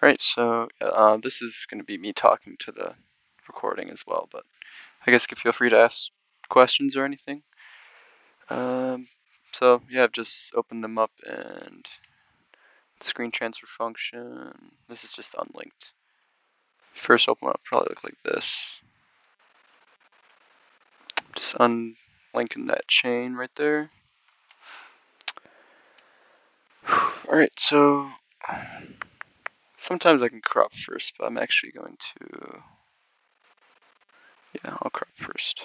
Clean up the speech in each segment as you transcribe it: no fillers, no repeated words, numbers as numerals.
Alright, so this is going to be me talking to the recording as well, but I guess you can feel free to ask questions or anything. Um, so yeah, I've just opened them up and screen transfer function. This is just unlinked. First open up, probably look like this. Just unlinking that chain right there. Alright, so sometimes I can crop first, but I'm actually going to, yeah, I'll crop first.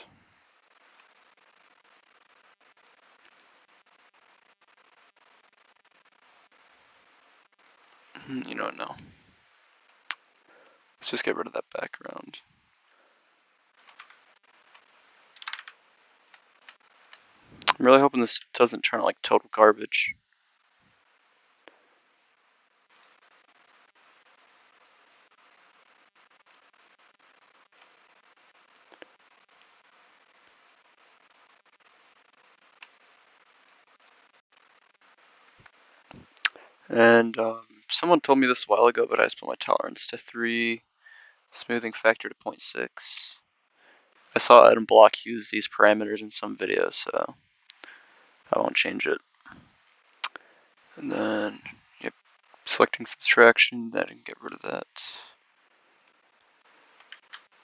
You know what, no. Let's just get rid of that background. I'm really hoping this doesn't turn out like total garbage. And someone told me this a while ago, but I just put my tolerance to 3, smoothing factor to 0.6. I saw Adam Block use these parameters in some videos, so I won't change it. And then, yep, selecting subtraction, that can get rid of that.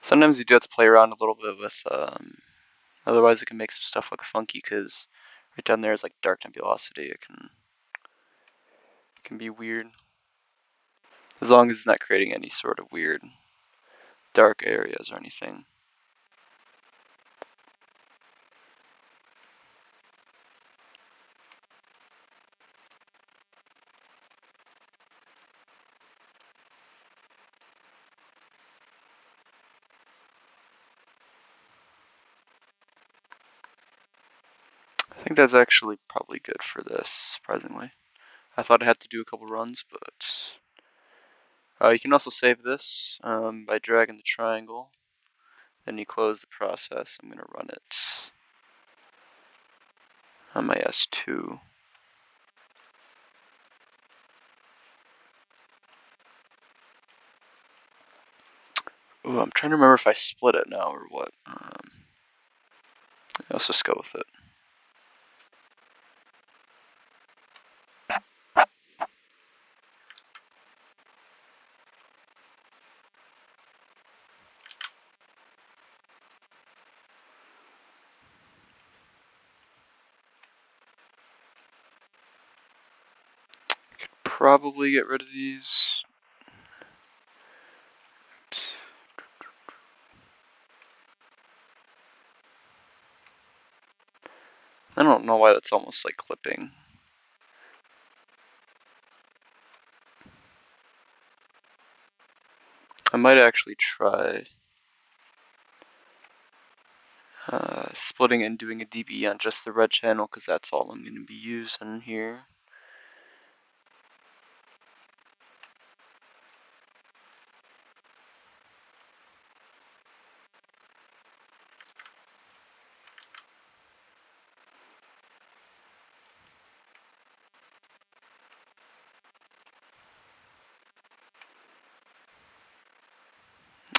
Sometimes you do have to play around a little bit with, otherwise it can make some stuff look funky, because right down there is like dark nebulosity. It can be weird. As long as it's not creating any sort of weird dark areas or anything. I think that's actually probably good for this, surprisingly. I thought I had to do a couple runs, but you can also save this by dragging the triangle. Then you close the process. I'm going to run it on my S2. Ooh, I'm trying to remember if I split it now or what. Let's just go with it. Probably get rid of these. Oops. I don't know why that's almost like clipping. I might actually try splitting and doing a dB on just the red channel, because that's all I'm going to be using here.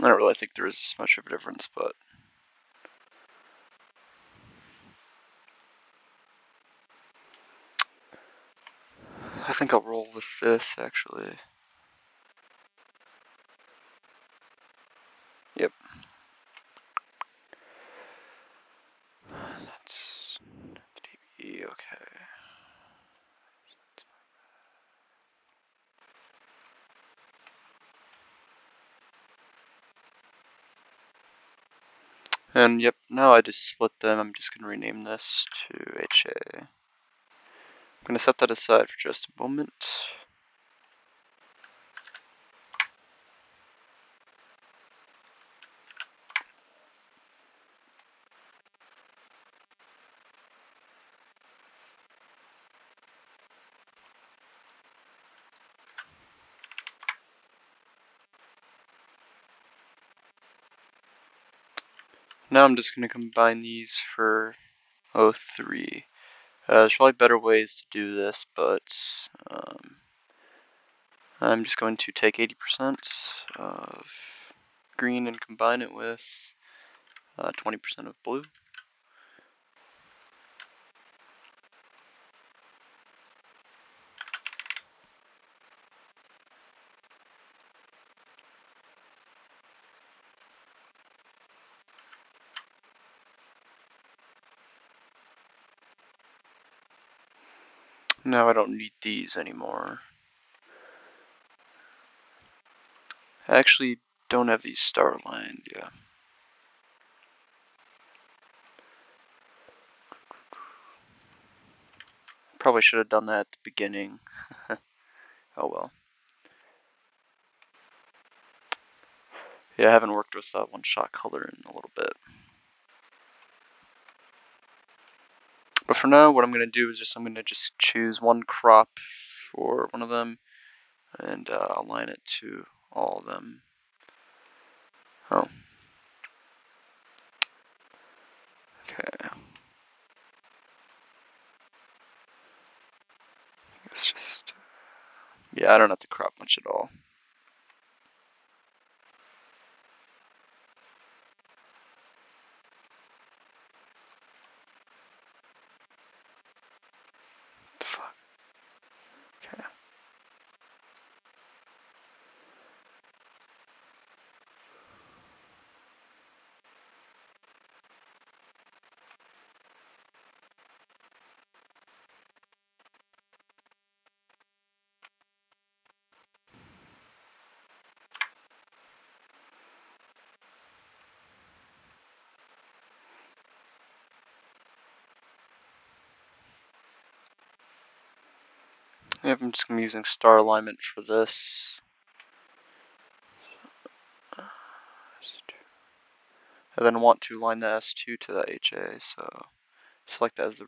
I don't really think there is much of a difference, but I think I'll roll with this actually. Yep. That's dB, okay. And yep, now I just split them. I'm just going to rename this to HA. I'm going to set that aside for just a moment. Now I'm just going to combine these for O3. There's probably better ways to do this, but I'm just going to take 80% of green and combine it with 20% of blue. Now I don't need these anymore. I actually don't have these star lined, yeah. Probably should have done that at the beginning. Oh well. Yeah, I haven't worked with that one shot color in a little bit. But for now, what I'm going to do is I'm going to just choose one crop for one of them and align it to all of them. Oh. Okay. It's just, yeah, I don't have to crop much at all. What the fuck? Okay. Yep, I'm just going to be using star alignment for this. I then want to line the S2 to the HA, so select that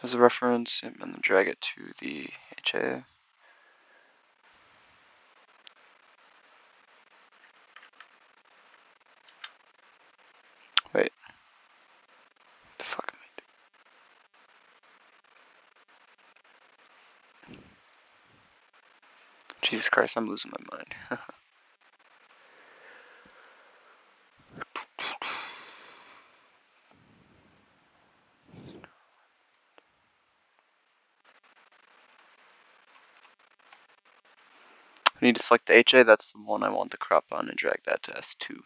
as a reference and then drag it to the HA. Wait. What the fuck am I doing? Jesus Christ, I'm losing my mind. I need to select the HA, that's the one I want the crop on, and drag that to S2.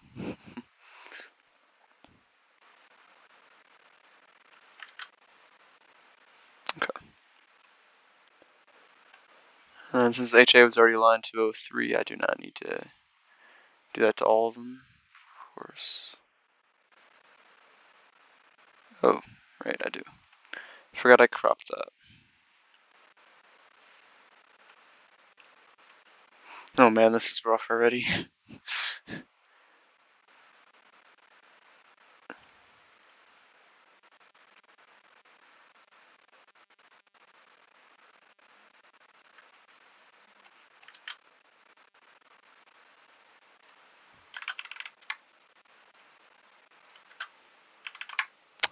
Okay. And since HA was already aligned to 03, I do not need to do that to all of them, of course. Oh, right, I do. Forgot I cropped that. Oh man, this is rough already.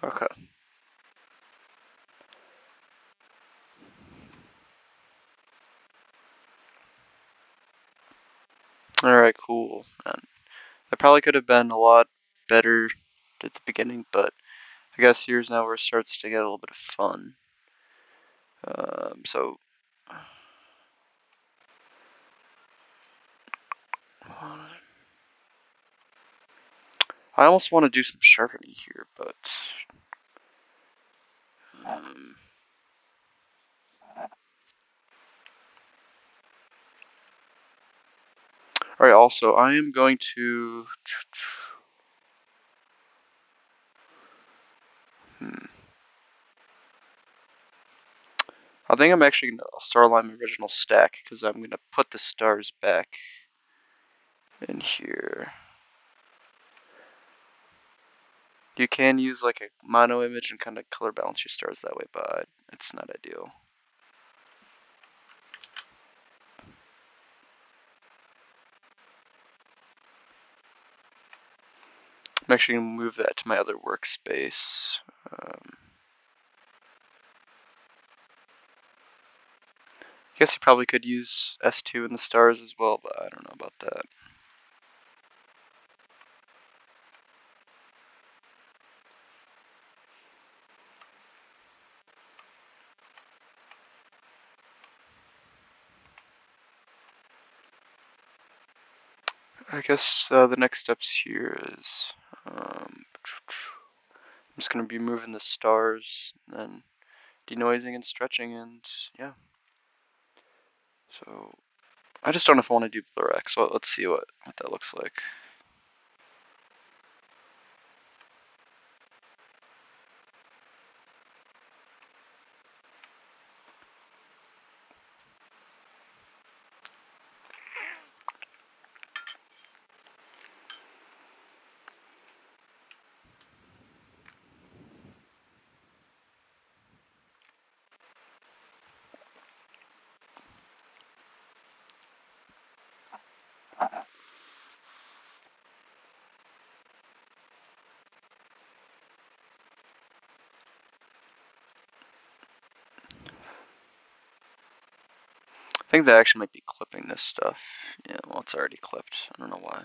Okay. Alright, cool. And that probably could have been a lot better at the beginning, but I guess here's now where it starts to get a little bit of fun. So I almost want to do some sharpening here, but alright, also I am going to I think I'm actually going to star align my original stack because I'm going to put the stars back in here. You can use like a mono image and kind of color balance your stars that way, but it's not ideal. I'm actually going to move that to my other workspace. Guess you probably could use S2 in the stars as well, but I don't know about that. I guess the next steps here is I'm just going to be moving the stars and then denoising and stretching, and yeah. So I just don't know if I want to do blur X, so let's see what that looks like. I think that actually might be clipping this stuff. Yeah, well, it's already clipped. I don't know why.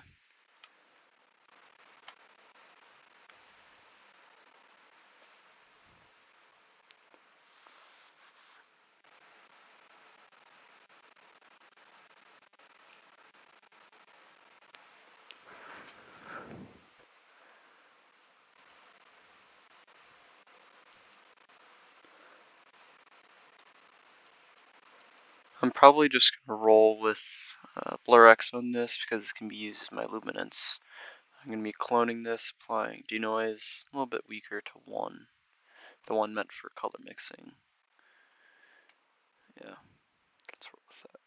I'm probably just going to roll with blur X on this because this can be used as my luminance. I'm going to be cloning this, applying denoise a little bit weaker to 1, the one meant for color mixing. Yeah, let's roll with that.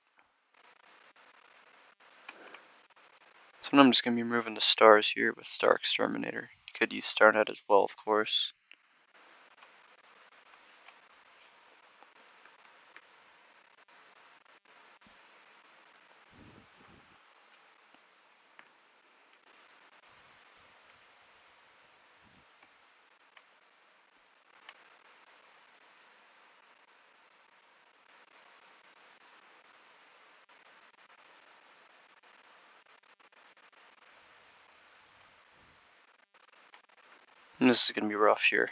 So now I'm just going to be moving the stars here with Star Exterminator. You could use StarNet as well, of course. And this is going to be rough here.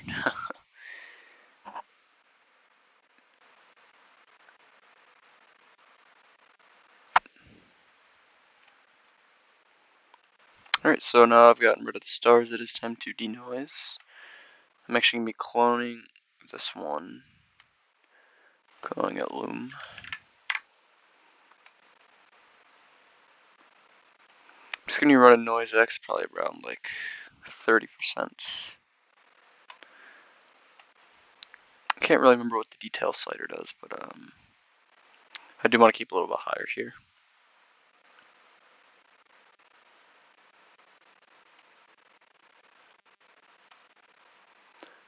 Alright, so now I've gotten rid of the stars, it is time to denoise. I'm actually going to be cloning this one, calling it Loom. I'm just going to run a noise X probably around like 30%. I can't really remember what the detail slider does, but I do want to keep a little bit higher here.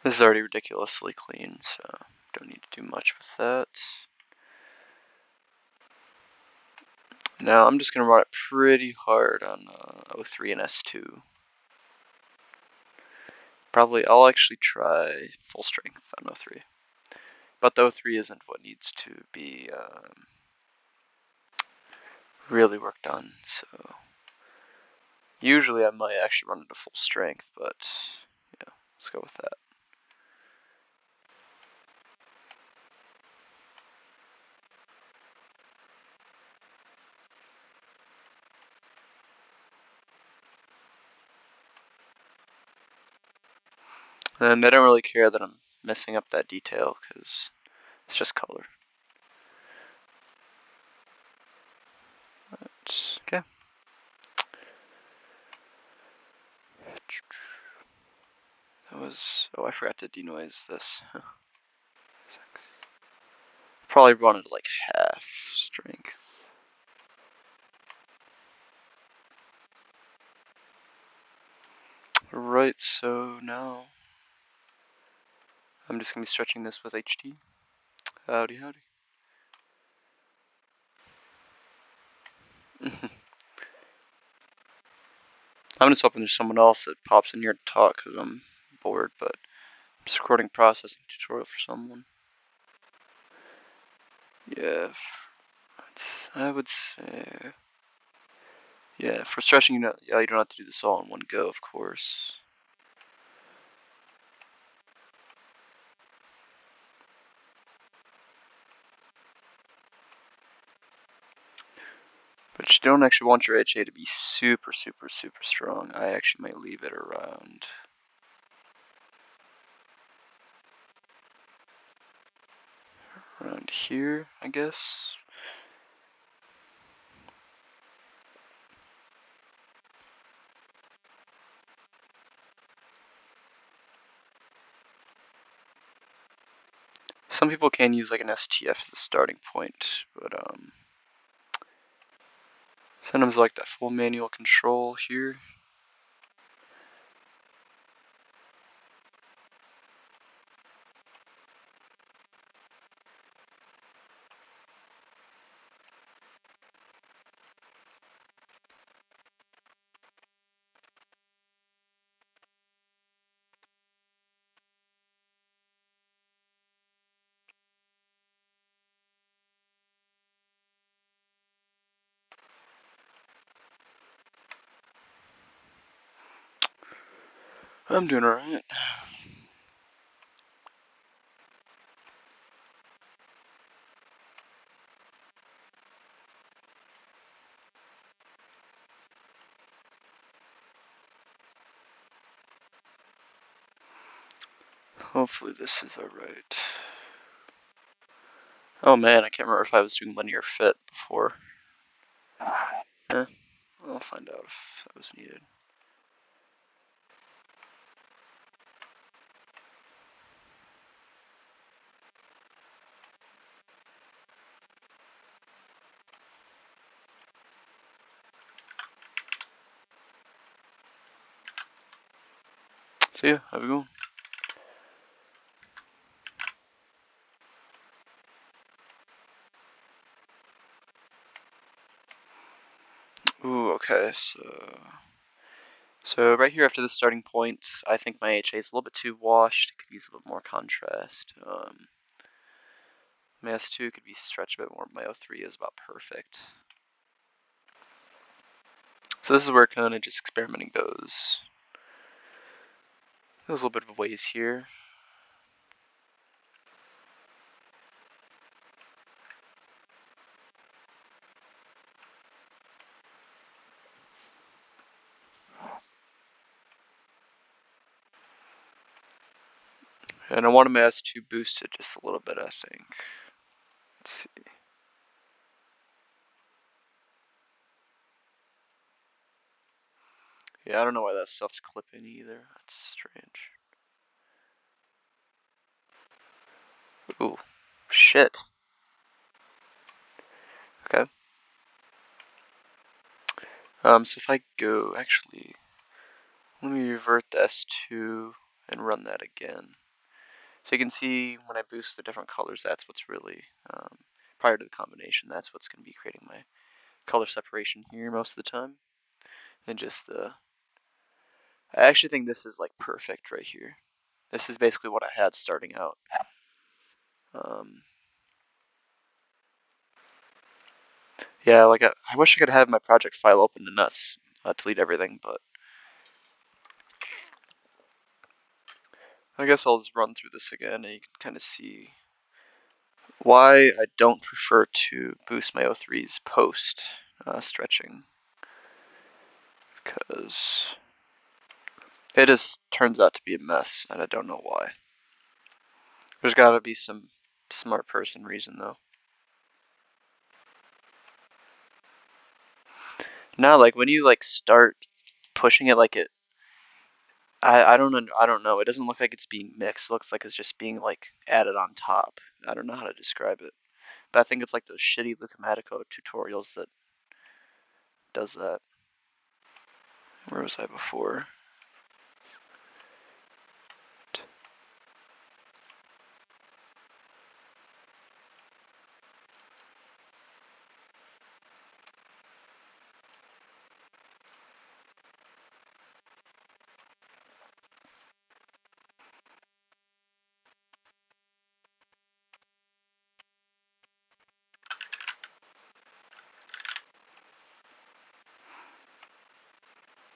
This is already ridiculously clean, so don't need to do much with that. Now I'm just going to run it pretty hard on O3 and S2. Probably I'll actually try full strength on O3. But the O3 isn't what needs to be really worked on, so usually I might actually run it to full strength, but yeah, let's go with that. And I don't really care that I'm messing up that detail because it's just color. Okay. That was, oh, I forgot to denoise this. Probably run it like half strength. Right, so now I'm just going to be stretching this with HT. Howdy, howdy. I'm just hoping there's someone else that pops in here to talk because I'm bored, but I'm just recording processing tutorial for someone. Yeah, I would say, yeah, for stretching, yeah, you don't have to do this all in one go, of course. But you don't actually want your HA to be super, super, super strong. I actually might leave it around here, I guess. Some people can use like an STF as a starting point, but sometimes I like that full manual control here. I'm doing alright. Hopefully this is alright. Oh man, I can't remember if I was doing linear fit before. I'll find out if that was needed. So yeah, have a good one. Ooh, okay, so right here after the starting point, I think my HA is a little bit too washed. It could use a little more contrast. My S2 could be stretched a bit more. My O3 is about perfect. So this is where kind of just experimenting goes. There's a little bit of a ways here. And I want my S2 boosted just a little bit, I think. Let's see. Yeah, I don't know why that stuff's clipping either. That's strange. Ooh, shit. Okay. So if I go, actually, let me revert the S2 and run that again. So you can see when I boost the different colors, that's what's really, prior to the combination, that's what's going to be creating my color separation here most of the time. And just I actually think this is like perfect right here. This is basically what I had starting out. Yeah, like I wish I could have my project file open and not delete everything, but I guess I'll just run through this again and you can kind of see why I don't prefer to boost my O3's post stretching, because it just turns out to be a mess and I don't know why. There's gotta be some smart person reason though. Now, like when you like start pushing it, like I don't know. It doesn't look like it's being mixed. It looks like it's just being like added on top. I don't know how to describe it, but I think it's like those shitty Lucamatico tutorials that does that. Where was I before?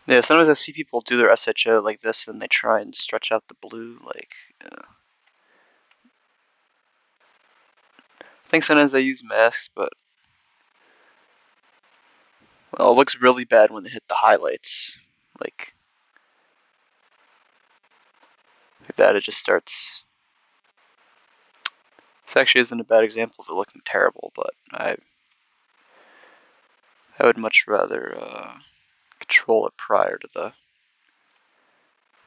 Yeah, sometimes I see people do their SHO like this, and they try and stretch out the blue. Like, I think sometimes they use masks, but well, it looks really bad when they hit the highlights. Like that, it just starts. This actually isn't a bad example of it looking terrible, but I would much rather control it prior to the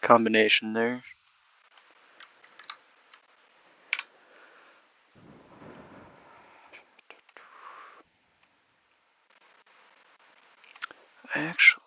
combination there. Actually,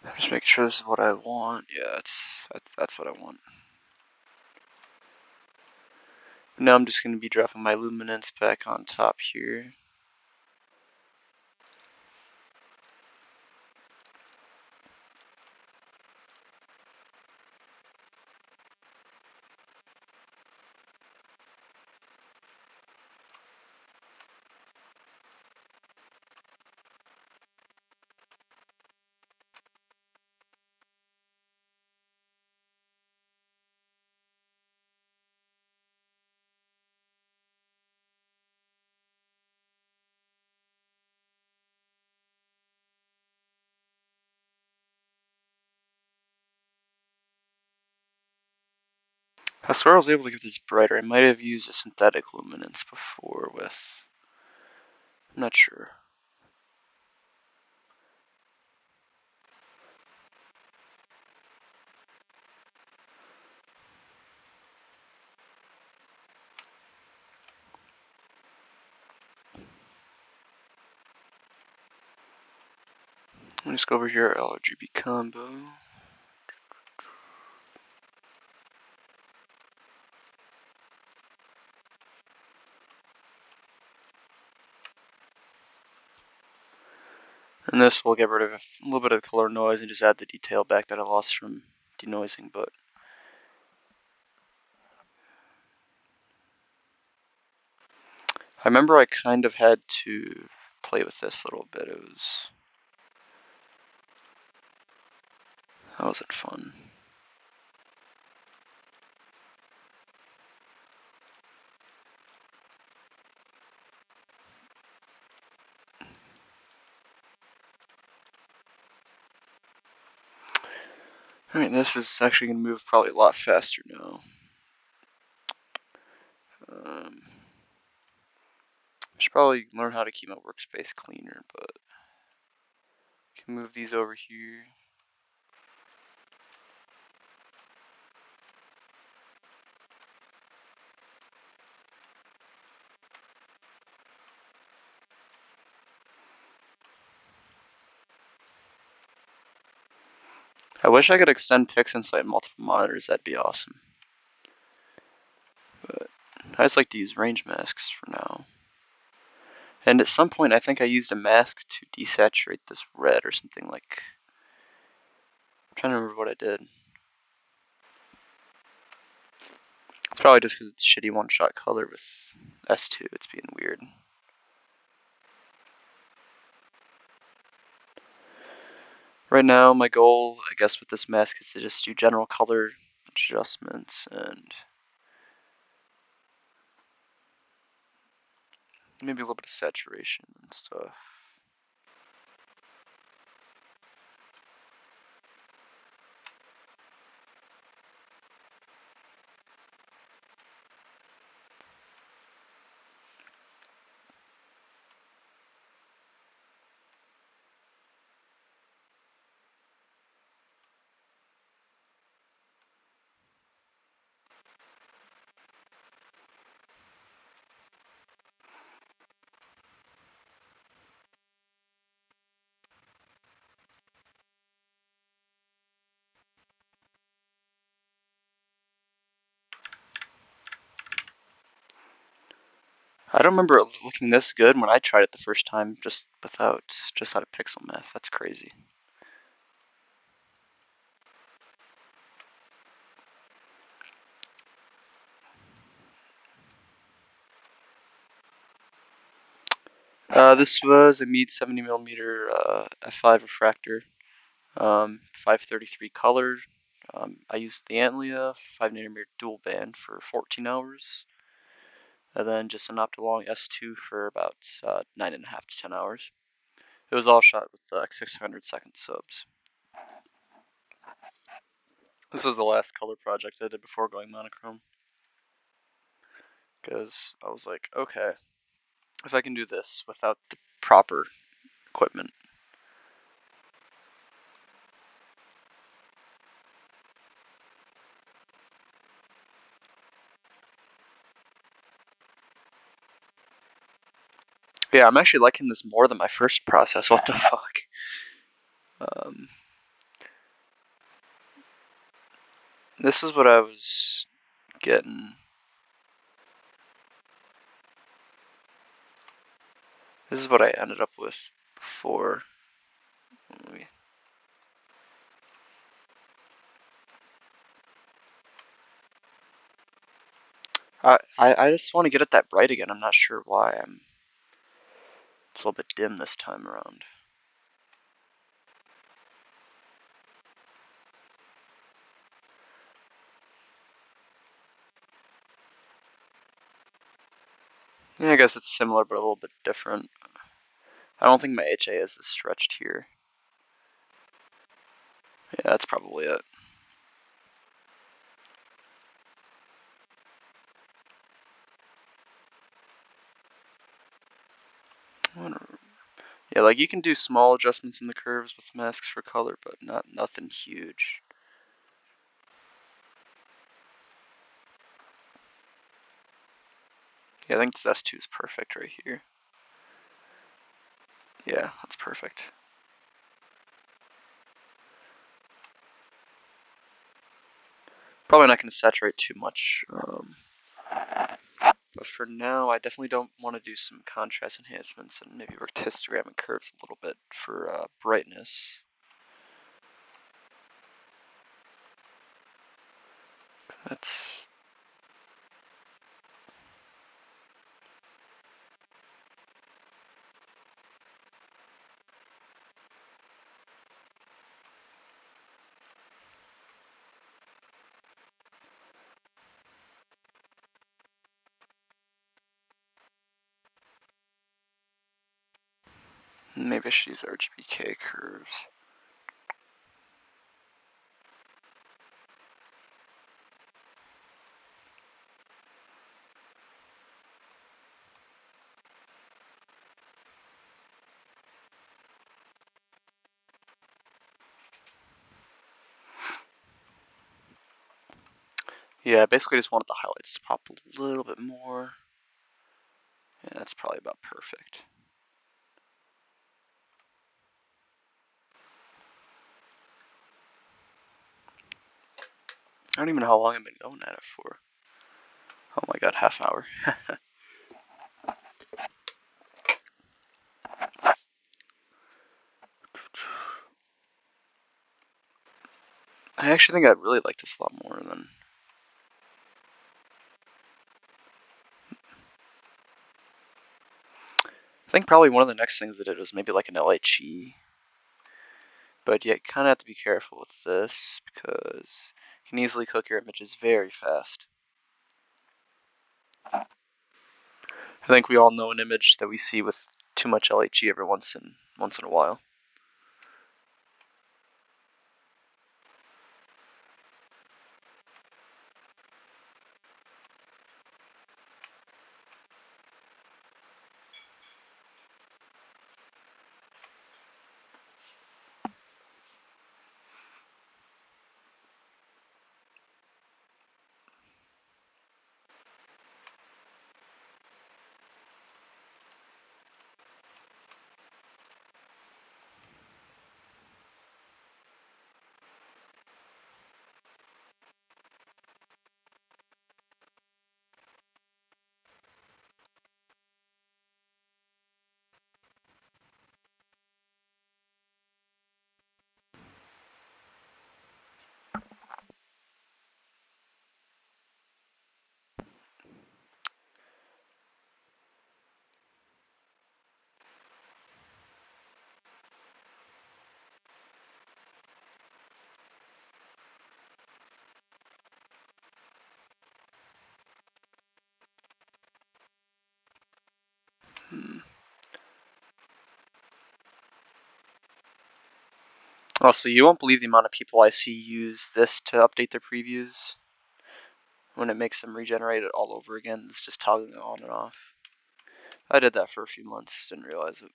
I'm just making sure this is what I want. Yeah, that's what I want. Now I'm just going to be dropping my luminance back on top here. I swear I was able to get this brighter. I might have used a synthetic luminance before with. I'm not sure. Let me just go over here, RGB combo. And this will get rid of a little bit of the color noise and just add the detail back that I lost from denoising, but I remember I kind of had to play with this a little bit. That wasn't fun. I mean, this is actually going to move probably a lot faster now. I should probably learn how to keep my workspace cleaner, but I can move these over here. I wish I could extend PixInsight multiple monitors, that'd be awesome. But I just like to use range masks for now. And at some point, I think I used a mask to desaturate this red or something like. I'm trying to remember what I did. It's probably just because it's shitty one-shot color with S2. It's being weird. Right now, my goal, I guess, with this mask is to just do general color adjustments and maybe a little bit of saturation and stuff. I don't remember it looking this good when I tried it the first time, just out of pixel math. That's crazy. This was a Meade 70mm f5 refractor, 533 color. I used the Antlia 5nm dual band for 14 hours, and then just an Optilong S2 for about 9.5 to 10 hours. It was all shot with 600-second subs. This was the last color project I did before going monochrome, because I was like, okay, if I can do this without the proper equipment. Yeah, I'm actually liking this more than my first process. What the fuck? Um, this is what I was getting. This is what I ended up with before. I just want to get it that bright again. I'm not sure why. It's a little bit dim this time around. Yeah, I guess it's similar but a little bit different. I don't think my HA is as stretched here. Yeah, that's probably it. Yeah, like you can do small adjustments in the curves with masks for color, but nothing huge. Yeah, I think this S2 is perfect right here. Yeah, that's perfect. Probably not going to saturate too much, but for now, I definitely don't want to do some contrast enhancements and maybe work histogram and curves a little bit for brightness. That's maybe I should use RGBK curves. Yeah, basically I just wanted the highlights to pop a little bit more. Yeah, that's probably about perfect. I don't even know how long I've been going at it for. Oh my god, half hour. I actually think I really like this a lot more than. I think probably one of the next things I did was maybe like an LHE. But you kind of have to be careful with this because you can easily cook your images very fast. I think we all know an image that we see with too much LHE every once in a while. Also, you won't believe the amount of people I see use this to update their previews when it makes them regenerate it all over again. It's just toggling it on and off. I did that for a few months, didn't realize it.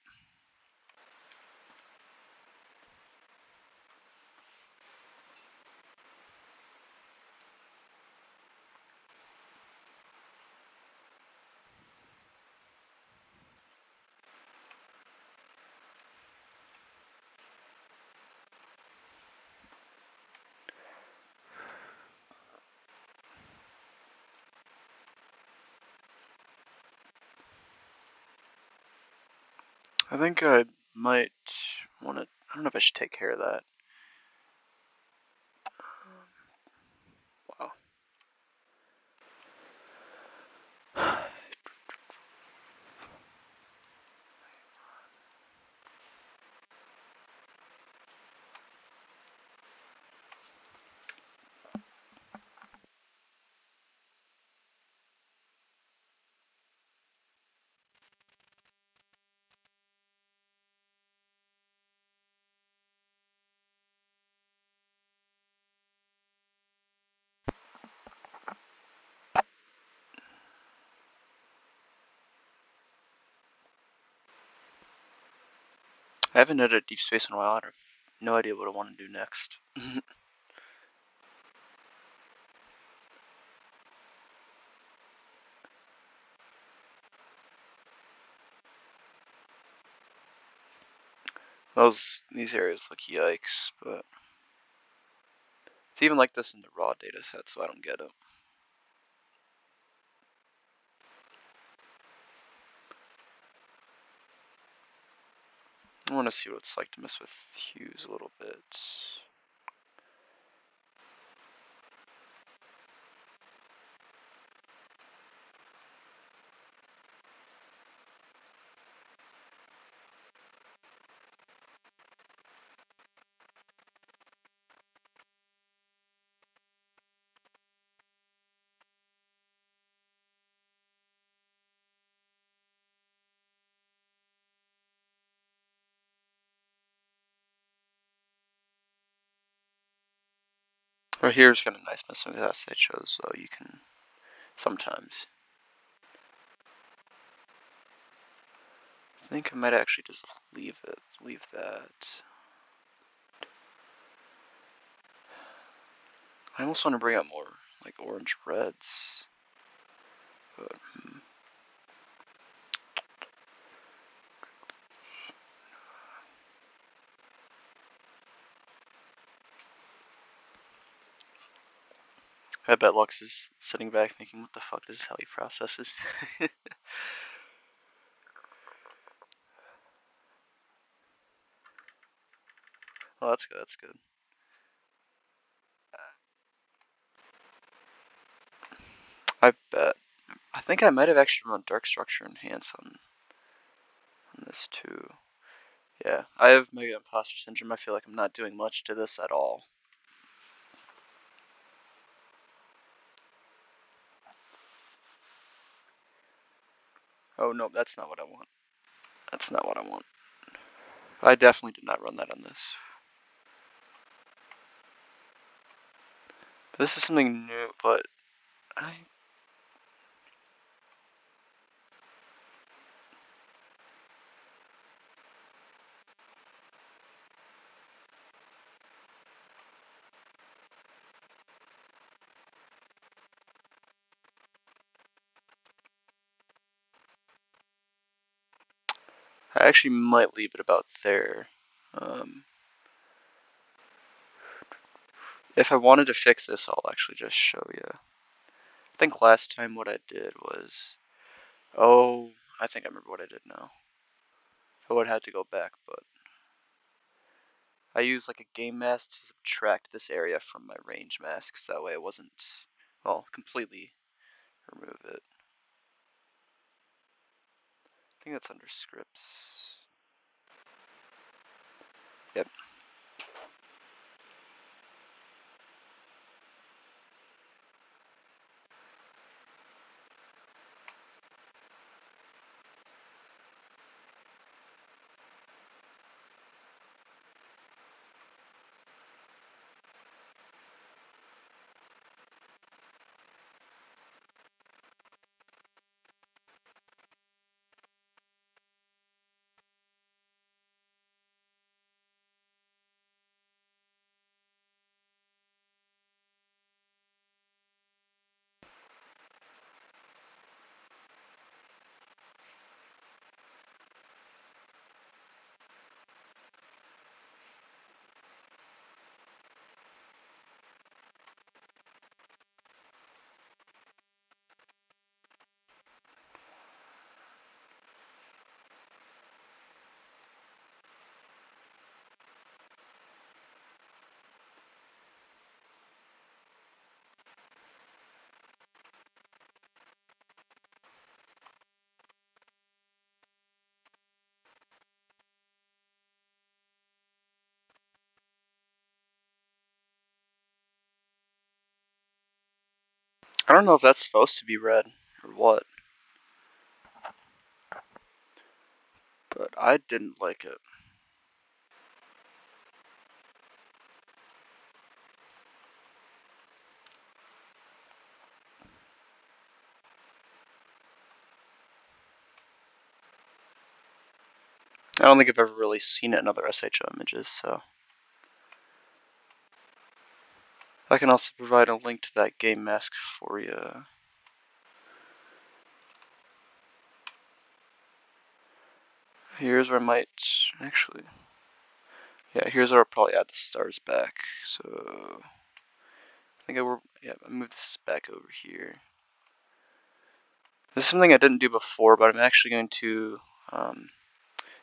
I think I might want to. I don't know if I should take care of that. Wow. I haven't had a deep space in a while. I have no idea what I want to do next. These areas look yikes, but it's even like this in the raw data set, so I don't get it. I want to see what it's like to mess with hues a little bit. Or here's kind of nice messing with that side shows, though. You can sometimes. I think I might actually just leave that. I almost want to bring out more like orange reds, but I bet Lux is sitting back thinking, "What the fuck? This is how he processes." Well, that's good. That's good. I bet. I think I might have actually run dark structure enhance on this too. Yeah, I have mega imposter syndrome. I feel like I'm not doing much to this at all. Oh no, that's not what I want. That's not what I want. I definitely did not run that on this. This is something new, but I actually might leave it about there. Um, if I wanted to fix this, I'll actually just show you. I think last time what I did was, oh, I think I remember what I did now. I would have to go back, but I used like a game mask to subtract this area from my range mask, so that way it wasn't, well, completely remove it. I think that's under scripts. Yep. I don't know if that's supposed to be red or what, but I didn't like it. I don't think I've ever really seen it in other SHO images, so. I can also provide a link to that game mask for you. Here's where I might actually. Yeah, here's where I'll probably add the stars back. So I think I moved this back over here. This is something I didn't do before, but I'm actually going to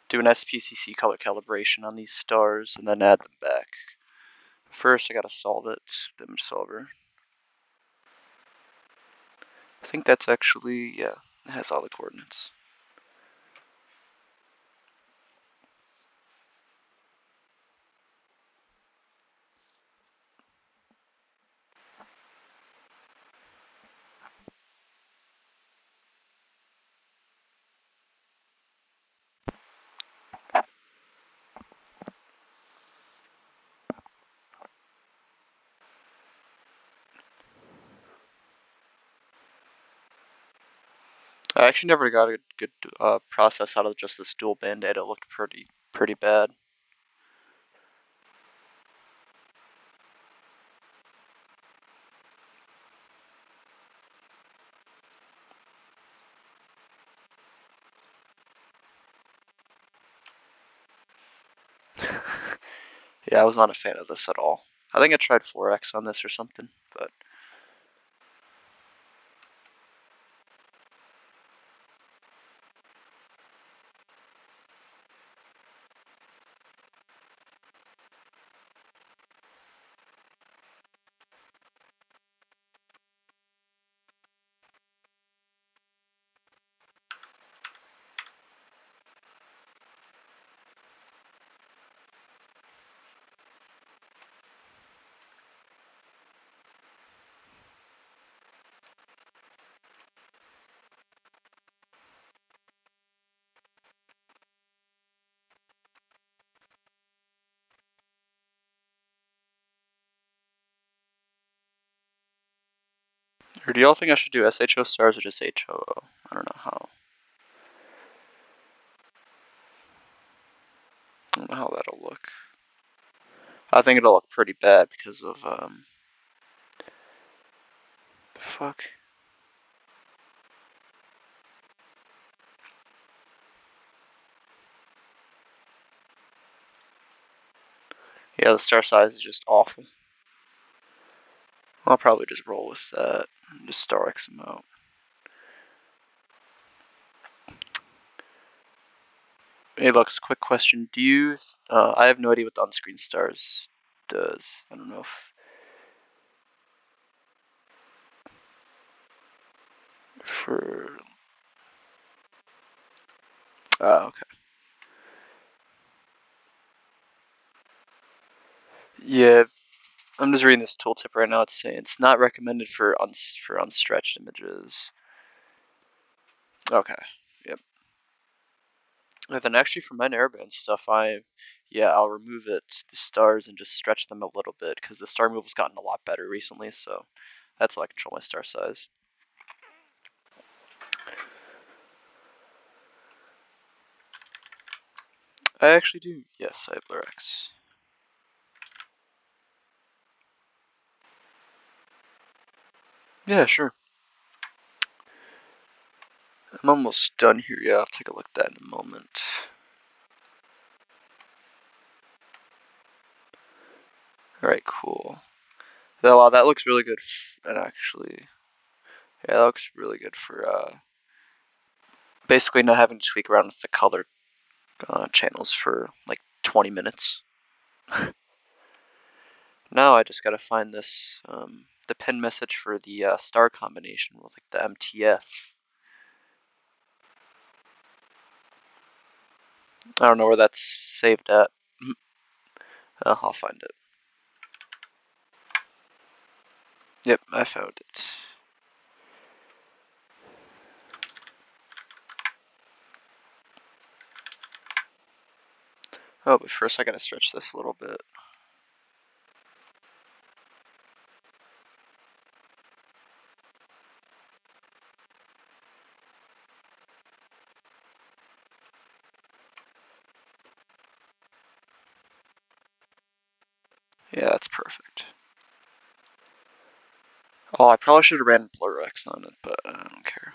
do an SPCC color calibration on these stars and then add them back. First, I gotta solve it, the image solver. I think that's actually, yeah, it has all the coordinates. I actually never got a good process out of just this dual band data. It looked pretty bad. Yeah, I was not a fan of this at all. I think I tried 4x on this or something, but or do y'all think I should do SHO stars or just HOO? I don't know how. I don't know how that'll look. I think it'll look pretty bad because of fuck. Yeah, the star size is just awful. I'll probably just roll with that and just star X them out. Hey, Lux, quick question. Do you? I have no idea what the on-screen stars does. I don't know if for. Okay. Yeah, I'm just reading this tooltip right now. It's saying it's not recommended for unstretched images. Okay. Yep. And then actually for my narrowband stuff, I'll remove the stars and just stretch them a little bit because the star removal's gotten a lot better recently. So that's how I control my star size. I actually do. Yes, I have Blur X. Yeah, sure. I'm almost done here. Yeah, I'll take a look at that in a moment. Alright, cool. Wow, that looks really good. And actually, yeah, that looks really good for basically not having to tweak around with the color channels for like 20 minutes. Now I just gotta find this, the pin message for the star combination with like the MTF. I don't know where that's saved at. I'll find it. Yep, I found it. Oh, but first I gotta stretch this a little bit. Yeah, that's perfect. Oh, I probably should have ran Blur X on it, but I don't care.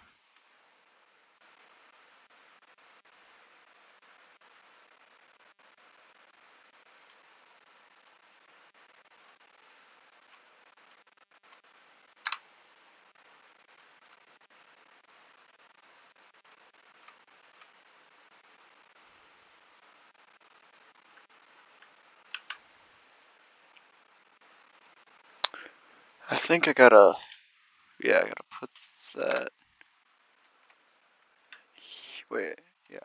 I think I gotta, yeah, I gotta put that, wait, yeah.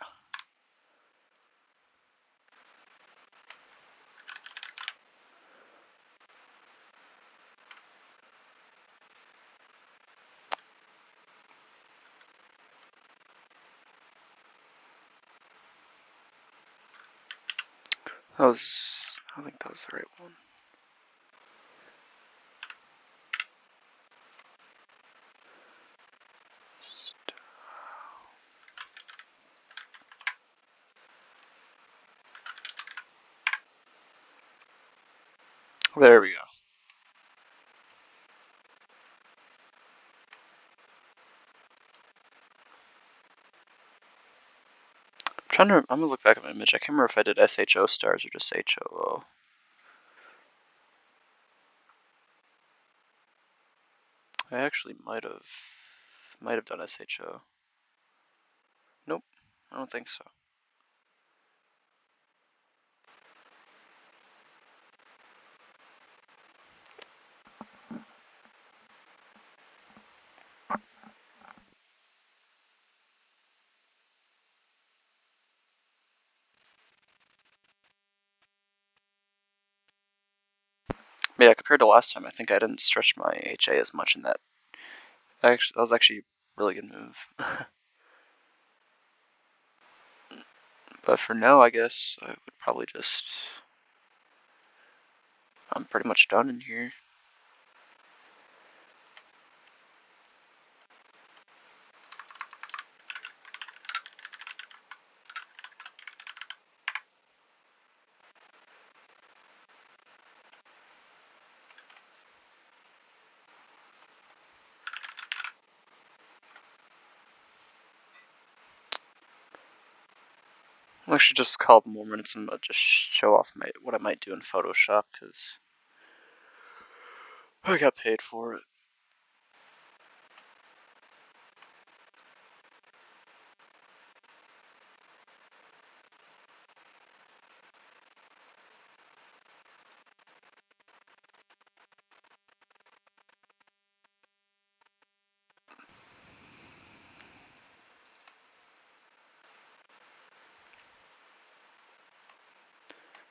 I think that was the right one. There we go. I'm gonna look back at my image. I can't remember if I did SHO stars or just HOO. I actually might have done SHO. Nope, I don't think so. Yeah, compared to last time, I think I didn't stretch my HA as much in that. That was actually a really good move. But for now, I guess I would probably just. I'm pretty much done in here. I should just call up more minutes and just show off what I might do in Photoshop because I got paid for it.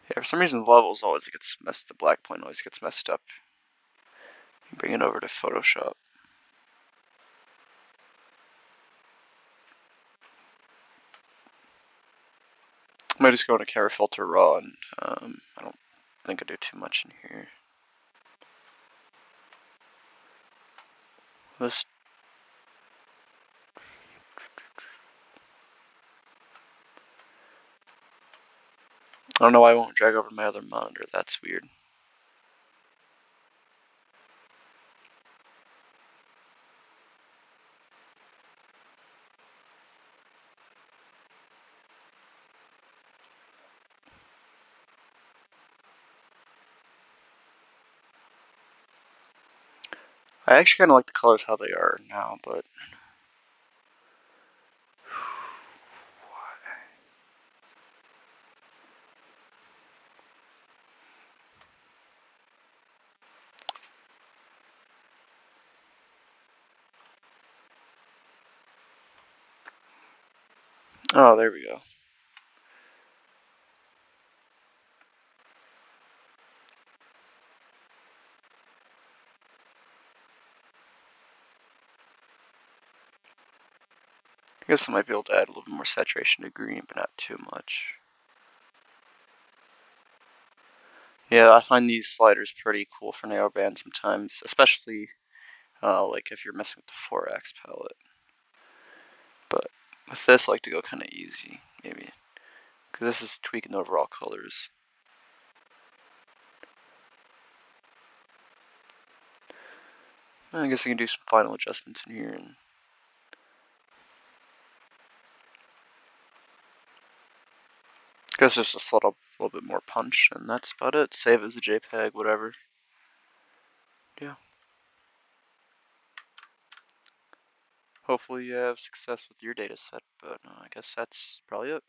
Yeah, for some reason the levels always gets messed. The black point always gets messed up. Bring it over to Photoshop. I might just go into camera filter raw and I don't think I do too much in here. This. I don't know why I won't drag over my other monitor. That's weird. I actually kind of like the colors how they are now, but. Oh, there we go. I guess I might be able to add a little bit more saturation to green, but not too much. Yeah, I find these sliders pretty cool for narrowband sometimes, especially like if you're messing with the 4x palette. But with this, I like to go kind of easy, maybe, because this is tweaking the overall colors. I guess I can do some final adjustments in here. And I guess just a little bit more punch, and that's about it. Save it as a JPEG, whatever. Yeah. Hopefully you have success with your data set, but I guess that's probably it.